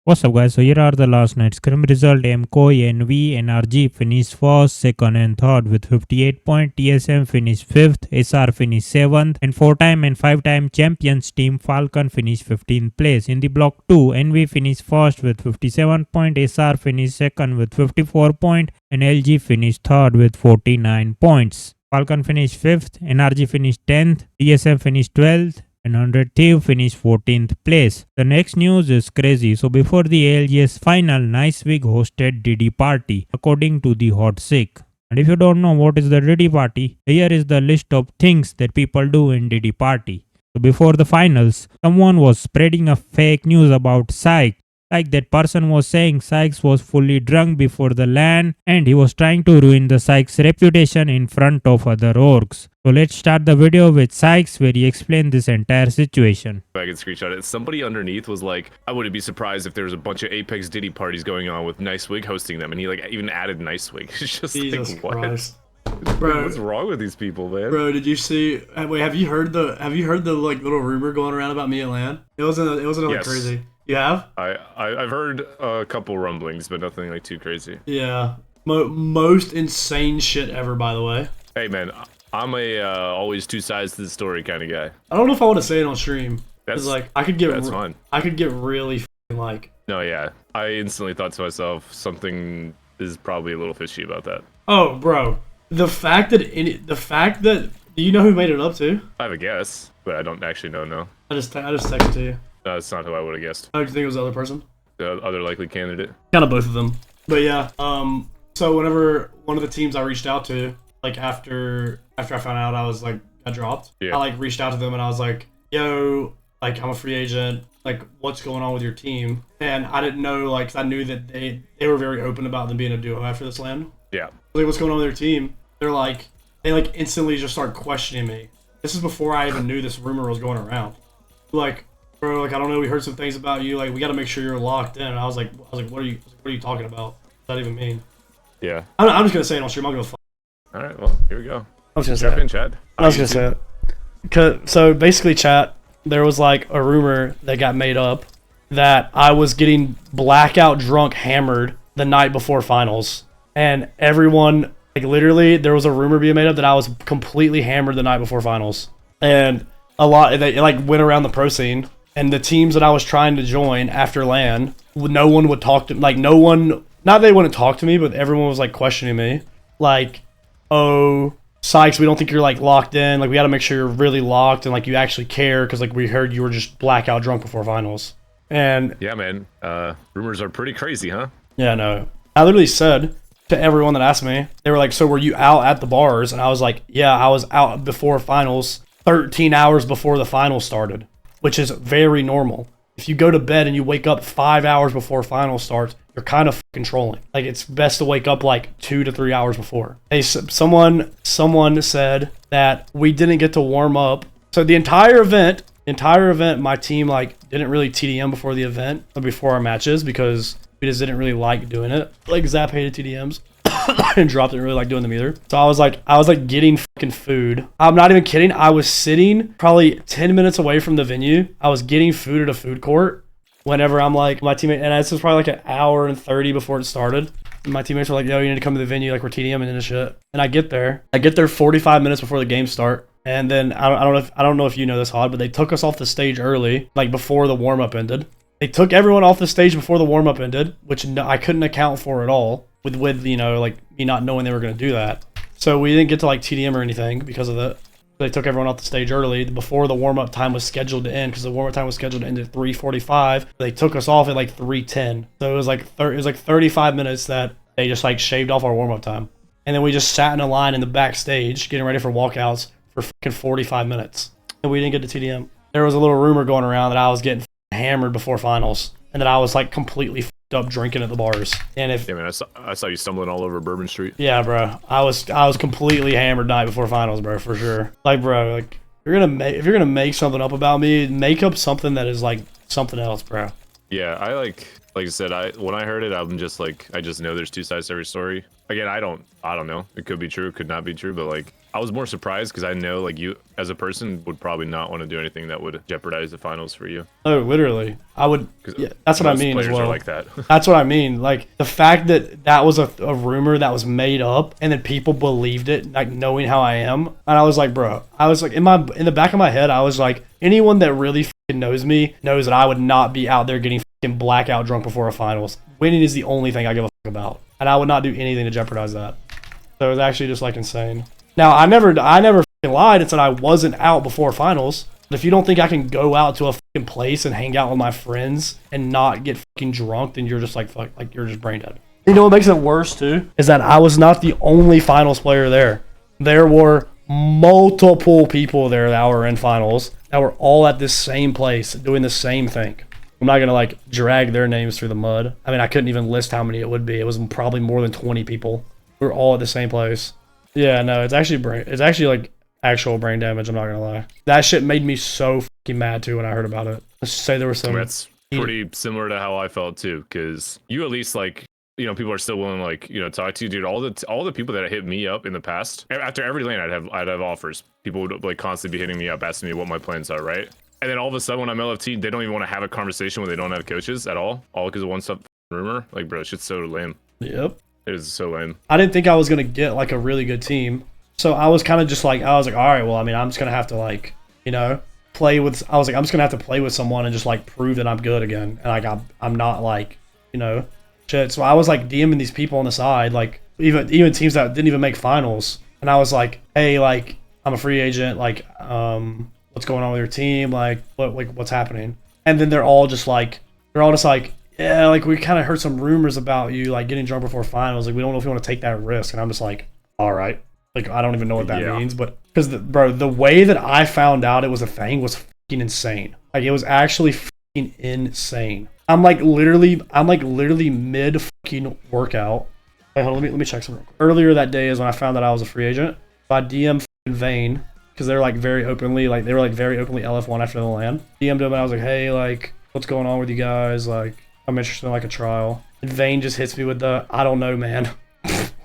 What's up guys, so here are the last night scrim result. MCOI, NV, NRG finished 1st, 2nd and 3rd with 58 points. TSM finished 5th, SR finished 7th, and 4-time and 5-time champions team Falcon finished 15th place. In the block 2, NV finished 1st with 57 points, SR finished 2nd with 54 points, and LG finished 3rd with 49 points. Falcon finished 5th, NRG finished 10th, TSM finished 12th, and 100 Thief finished 14th place. The next news is crazy. So before the ALGS final, Nicewig hosted Diddy party according to the hot sick. And if you don't know what is the Diddy party, here is the list of things that people do in Diddy party. So before the finals, someone was spreading a fake news about Sikezz. Like that person was saying Sikezz was fully drunk before the LAN and he was trying to ruin the Sikezz reputation in front of other orgs. So let's start the video with Sikezz where he explained this entire situation. I can screenshot it. Somebody underneath was like, I wouldn't be surprised if there was a bunch of Apex Diddy parties going on with Nicewig hosting them, and he like even added Nicewig. It's just Jesus like, what? Christ. Bro, what's wrong with these people, man? Bro, did you see? Wait, have you heard the like little rumor going around about me at LAN? It wasn't like Yes. crazy. You have? I've heard a couple rumblings, but nothing like too crazy. Yeah, most insane shit ever. By the way. Hey man, I'm a always two sides to the story kind of guy. I don't know if I want to say it on stream. That's like I could get that's fine. I could get really like. No, yeah, I instantly thought to myself something is probably a little fishy about that. Oh, bro, the fact that do you know who made it up to? I have a guess, but I don't actually know. No, I just texted to you. that's not who I would have guessed. How do you think it was the other person? The other likely candidate. Kind of both of them. But yeah, so whenever one of the teams I reached out to, like after I found out I was like got dropped, Yeah. I like reached out to them and I was like, yo, like I'm a free agent, like what's going on with your team? And I didn't know, like, 'cause I knew that they were very open about them being a duo after this LAN. Yeah. Like, what's going on with their team? They're like, they like instantly just start questioning me. This is before I even knew this rumor was going around. Like, bro, like I don't know, we heard some things about you, like we got to make sure you're locked in. And I was like, what are you talking about? What does that even mean? Yeah. I'm just gonna say it on stream. I'm gonna. All right. Well, here we go. I was gonna Jump say in, it. Chad. I was gonna say it. So basically, chat, there was like a rumor that got made up that I was getting blackout drunk, hammered the night before finals, and everyone, like literally, there was a rumor being made up that I was completely hammered the night before finals, and a lot they like went around the pro scene, and the teams that I was trying to join after LAN, no one would talk to, like no one, not they wouldn't talk to me, but everyone was like questioning me, like, oh, Sikezz, we don't think you're like locked in. Like we got to make sure you're really locked and like you actually care because like we heard you were just blackout drunk before finals. And Yeah, man. Rumors are pretty crazy, huh? yeah, no. I literally said to everyone that asked me, they were like, "So were you out at the bars?" And I was like, "Yeah, I was out before finals, 13 hours before the finals started," which is very normal. If you go to bed and you wake up 5 hours before finals starts, you're kind of fucking trolling. Like it's best to wake up like 2 to 3 hours before. Hey, someone said that we didn't get to warm up. So the entire event, my team like didn't really TDM before the event, or before our matches, because we just didn't really like doing it. Like Zap hated TDMs. And Drop didn't really like doing them either. So I was like getting fucking food. I'm not even kidding. I was sitting probably 10 minutes away from the venue. I was getting food at a food court whenever I'm like, my teammate, and this was probably like an hour and 30 before it started. And my teammates were like, yo, you need to come to the venue, like we're TDMing and shit. And I get there 45 minutes before the game start. And then I don't know if you know this, Hod, but they took us off the stage early, like before the warm-up ended. They took everyone off the stage before the warm-up ended, which I couldn't account for at all. With you know, like me not knowing they were going to do that. So we didn't get to like TDM or anything because of that. They took everyone off the stage early before the warm-up time was scheduled to end, because the warm-up time was scheduled to end at 3:45. They took us off at like 3:10. So it was like 35 minutes that they just like shaved off our warm-up time. And then we just sat in a line in the backstage getting ready for walkouts for fucking 45 minutes. And we didn't get to TDM. There was a little rumor going around that I was getting hammered before finals and that I was like completely up drinking at the bars. And if Yeah, man. I saw you stumbling all over Bourbon Street. yeah, bro, I was completely hammered night before finals, bro, for sure. Like, bro, like if you're gonna make something up about me, make up something that is like something else, bro. Yeah, like I said, when I heard it, I'm just like, I just know there's two sides to every story. Again, I don't know. It could be true, it could not be true, but like, I was more surprised because I know like you as a person would probably not want to do anything that would jeopardize the finals for you. Oh, literally. I would. Yeah, that's what I mean as well. Are like that. That's what I mean. Like the fact that that was a rumor that was made up, and then people believed it, like knowing how I am, and I was like, bro, I was like in the back of my head, I was like, anyone that really knows me knows that I would not be out there getting blackout drunk before a finals. Winning is the only thing I give a about, and I would not do anything to jeopardize that. So it was actually just like insane. Now I never lied and said I wasn't out before finals. But if you don't think I can go out to a fucking place and hang out with my friends and not get fucking drunk, then you're just like you're just brain dead. You know what makes it worse too is that I was not the only finals player there. There were multiple people there that were in finals that were all at this same place doing the same thing. I'm not gonna like drag their names through the mud. I mean, I couldn't even list how many it would be. It was probably more than 20 people. We were all at the same place. Yeah, no, it's actually like actual brain damage. I'm not gonna lie. That shit made me so fucking mad too when I heard about it. Let's just say there was some. That's pretty similar to how I felt too, because you at least like, you know, people are still willing to like, you know, talk to you, dude. All the people that hit me up in the past, after every lane, I'd have offers. People would like constantly be hitting me up, asking me what my plans are, right? And then all of a sudden, when I'm LFT, they don't even want to have a conversation when they don't have coaches at all because of one stuff rumor. Like, bro, shit's so lame. Yep. It is so lame. I didn't think I was gonna get like a really good team, so I was kind of just like, all right, well, I mean, I'm just gonna have to like, you know, play with. I was like, I'm just gonna have to play with someone and just like prove that I'm good again, and like I'm not like, you know, shit. So I was like DMing these people on the side, like even teams that didn't even make finals, and I was like, hey, like I'm a free agent, like what's going on with your team, like what's happening? And then they're all just like, yeah, like we kind of heard some rumors about you like getting drunk before finals. Like we don't know if you want to take that risk. And I'm just like, all right. Like I don't even know what that means, but because the way that I found out it was a thing was fucking insane. Like it was actually fucking insane. I'm like literally mid fucking workout. Wait, hold on, let me check something. Earlier that day is when I found that I was a free agent. So I DM fucking Vane because they're like very openly LF1 after the LAN. DM'd him and I was like, hey, like what's going on with you guys? Like I'm interested in like a trial. And Vane just hits me with the, I don't know, man.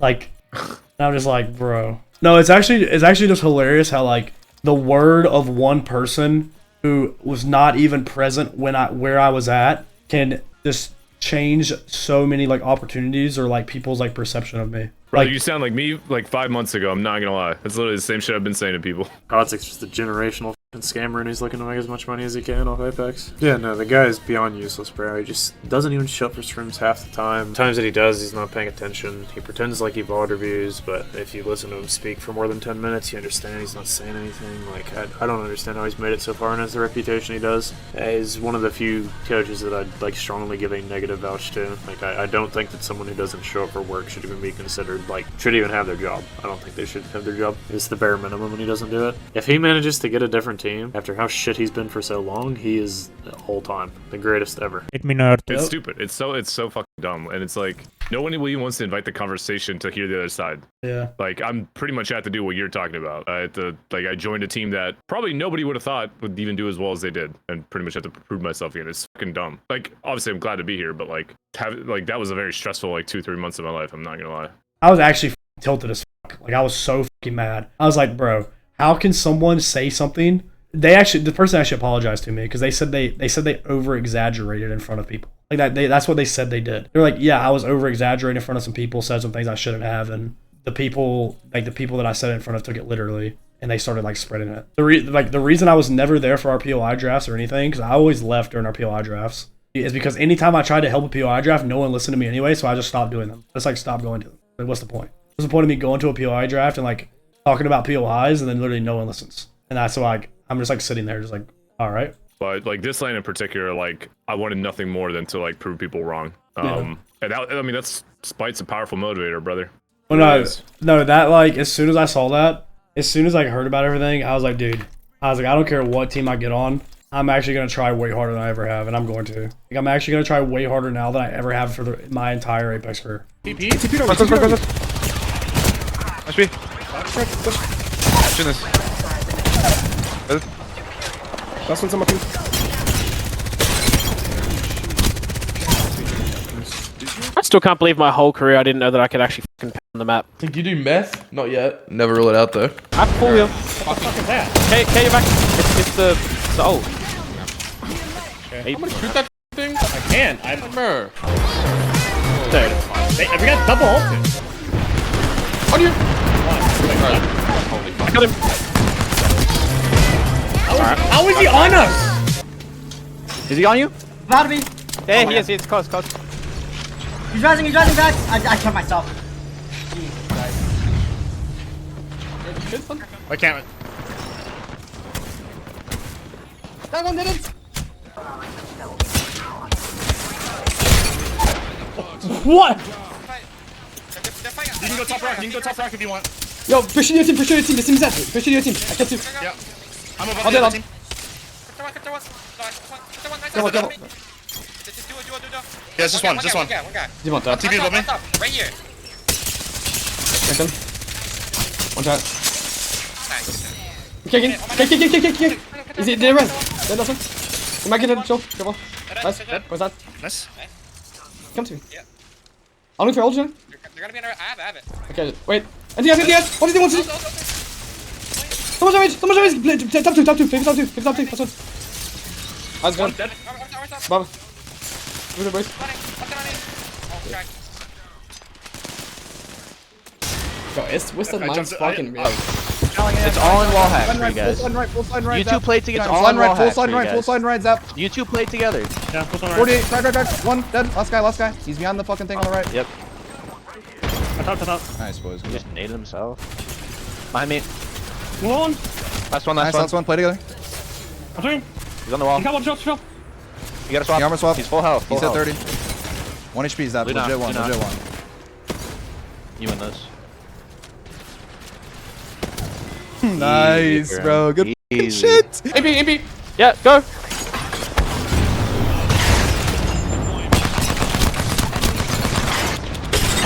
Like, and I'm just like, bro. No, it's actually just hilarious how like the word of one person who was not even present where I was at can just change so many like opportunities or like people's like perception of me. Bro, Like, you sound like me like 5 months ago. I'm not gonna lie. That's literally the same shit I've been saying to people. Kotzik's just a generational scammer and he's looking to make as much money as he can off Apex. Yeah, no, the guy is beyond useless, bro. He just doesn't even show up for scrims half the time. The times that he does, he's not paying attention. He pretends like he VOD reviews, but if you listen to him speak for more than 10 minutes, you understand he's not saying anything. Like, I don't understand how he's made it so far and has the reputation he does. He's one of the few coaches that I'd like strongly give a negative vouch to. Like, I don't think that someone who doesn't show up for work should even be considered, like, should even have their job. I don't think they should have their job. It's the bare minimum when he doesn't do it. If he manages to get a different team after how shit he's been for so long, he is all time the greatest ever. Let me know. It's stupid. It's so fucking dumb, and it's like no one really wants to invite the conversation to hear the other side. yeah. Like I'm pretty much had to do what you're talking about. I joined a team that probably nobody would have thought would even do as well as they did, and pretty much had to prove myself again. It's fucking dumb. Like obviously I'm glad to be here, but like that was a very stressful like 2-3 months of my life. I'm not gonna lie. I was actually tilted as fuck. Like I was so fucking mad. I was like, bro, how can someone say something? The person actually apologized to me because they said they over exaggerated in front of people. Like that's what they said they did. They're like, yeah, I was over exaggerating in front of some people, said some things I shouldn't have, and the people that I said it in front of took it literally, and they started like spreading it. The reason I was never there for our POI drafts or anything, because I always left during our POI drafts, is because anytime I tried to help a POI draft, no one listened to me anyway, so I just stopped doing them. Just like stopped going to them. Like, what's the point? What's the point of me going to a POI draft and like talking about POIs and then literally no one listens? And that's why I'm just like sitting there just like, all right. But like this lane in particular, like I wanted nothing more than to like prove people wrong. And that's spite's a powerful motivator, brother. Well, no, that like as soon as I saw that, as soon as I heard about everything, I was like, dude, I don't care what team I get on, I'm actually gonna try way harder than I ever have, and I'm going to. Like, I'm actually gonna try way harder now than I ever have for my entire Apex career. TP. Nice B. Watching this. Last one's on my team. I still can't believe my whole career I didn't know that I could actually fucking pound the map. Think you do meth? Not yet. Never rule it out though. I have full wheel. What the fuck is that? Okay, you're back. It's the ult. I'm gonna shoot that thing. I can't. I'm Mer. dude. We got double ulted. On you. I got him. How is he on us? Is he on you? About to be. Yeah, he is. Close. He's rising back. I killed myself. I can't. That one didn't. What? You can go top rock. You can go top rock if you want. Yo, push your team. The team's dead. Push your team. I killed two. Yeah. I'm above I'll the dead other on. team. Yeah, it's just one. Just one. Do you want that? TP above me. Right here. Second. One shot. Nice. Kick. Is it dead? Dead last one. You might get it. Chill. Careful. Nice. What's that? Nice. Come to me. Yeah. I'll look for ult. They're gonna be under. I have it. Okay, wait. Anything else? What do you want to do? So much damage. Top two. Pick top two. That's one. I was gone. Bob. Move the boys. Yo, what's the mind's fucking real? It's all in wall hack for you guys. Full slide right. You two play together. It's all Full in wall hack slide for you right. Full guys. slide right. Zap. You two play together. Yeah, what's on right? 48. Right. One dead. Last guy. He's behind the fucking thing on the right. Yep. I thought. Nice boys. He just naded himself. Behind me. One. Last one. Nice. Last one. Play together. I'm doing. He's on the wall. You got one drop. You gotta swap. The armor swap. He's full health. He's at 30. 1 HP. Zap. Luna, Legit one. Luna. You win this. Nice, Easy, bro. Good Easy. shit. AP. Yeah, go.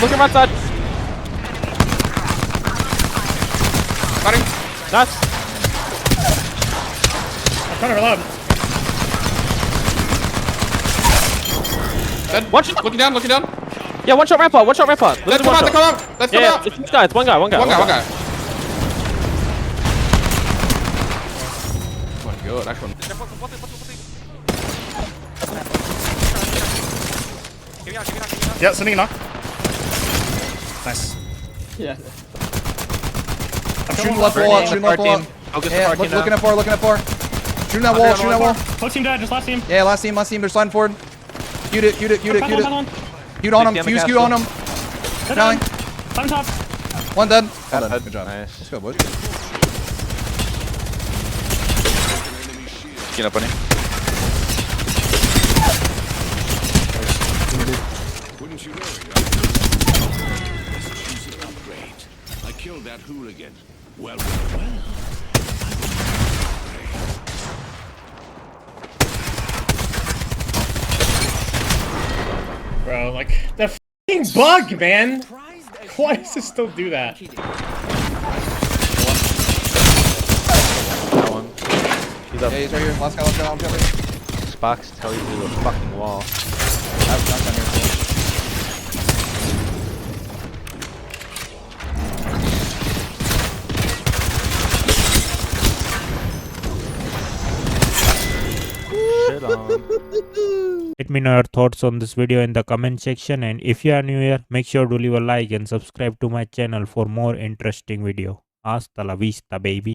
Look at my side. Cutting. Nice. I'm trying to reload. Dead. One shot. Looking down. Yeah, one shot ramp up. Let's come out. Let's come out. It's this guy. It's one guy. One guy. Oh my god, actually. Yeah, sending a knock. Nice. Yeah. I'm Shooting left wall. Focus Yeah, the party looking at four. Shooting that wall. Close team dead, just last team. Yeah, last team. They're sliding forward. Cute it. One. Cute on him. Big Fuse damage cute on him. Dead Nailing. down. On top. One dead. Dead. Good job. Nice. Let's go, boys. Get up on him. Wouldn't you know it? Massachusetts upgrade. I killed that hooligan. Well. Bro, like, the f***ing bug, man! Why does it still do that? That one. He's up. Yeah, he's right here. Last guy. I'm covered. Spox tell you through the fucking wall. I'm down here. Shit on. Let me know your thoughts on this video in the comment section, and if you are new here, make sure to leave a like and subscribe to my channel for more interesting video. Hasta la vista, baby.